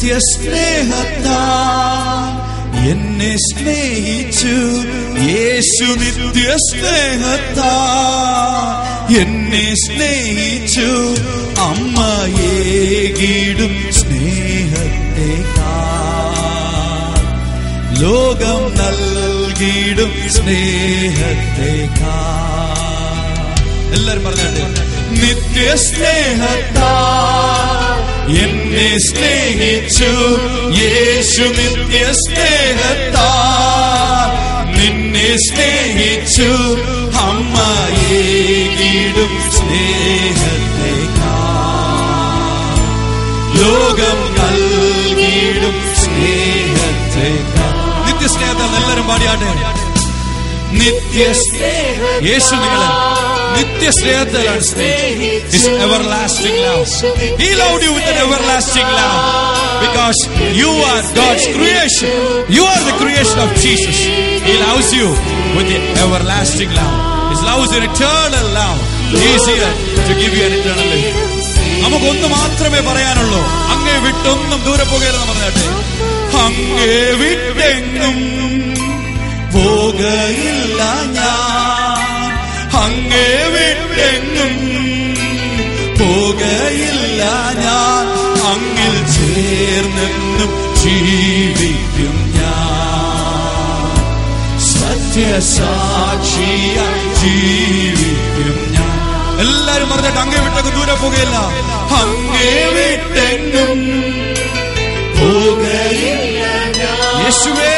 നിത്യസ്നേഹത്താൽ എന്നെ സ്നേഹിച്ചു. യേശു നിത്യസ്നേഹത്താൽ എന്നെ സ്നേഹിച്ചു. അമ്മയേകിടും സ്നേഹത്തേക്കാൾ ലോകം നൽകിടും സ്നേഹത്തേക്കാൾ. എല്ലാരും പറഞ്ഞാട്ടെ. നിത്യസ്നേഹത്താൽ എന്നെ സ്നേഹിച്ചു. യേശു നിത്യസ്നേഹത്താൽ നിന്നെ സ്നേഹിച്ചു. അമ്മയേകിടും സ്നേഹത്തേക്കാൾ ലോകം നൽകിടും സ്നേഹത്തേക്കാൾ. നിത്യസ്നേഹത്താൽ എല്ലാവരും പാടിയാട്ടെ. യേശു നിങ്ങളെ നിത്യസ്നേഹത്താലാണ് സ്നേഹിച്ചത്. His everlasting love. He loved you with an everlasting love because you are God's creation. You are the creation of Jesus. He loves you with the everlasting love. His love is an eternal love. He is here to give you an eternal life. നമുക്കൊന്ന് മാത്രമേ പറയാനുള്ളൂ. അങ്ങേ വിട്ടൊന്നും ദൂരെ പോകരുതെന്ന് പറഞ്ഞാട്ടെ. അങ്ങേ വിട്ടെങ്ങും പോകയില്ല ഞാൻ. അങ്ങേ വിട്ടെങ്ങും പോകയില്ല ഞാൻ. അങ്ങിൽ ചേർന്നെന്നും ജീവിക്കും ഞാൻ. സത്യസാക്ഷിയായി ജീവിക്കും ഞാൻ. എല്ലാരും പറഞ്ഞിട്ട് അങ്ങേ വിട്ടൊക്കെ ദൂരെ പോകയില്ല. അങ്ങേ വിട്ടെങ്ങും പോകയില്ല ഞാൻ. യേശുവേ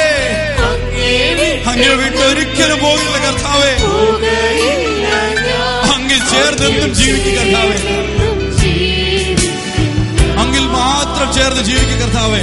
അങ്ങേ വിട്ട് ഒരിക്കലും പോകില്ല കർത്താവേ. അങ്ങിൽ ചേർന്നെന്നും ജീവിക്കും കർത്താവേ. അങ്ങിൽ മാത്രം ചേർന്ന് ജീവിക്കും കർത്താവേ.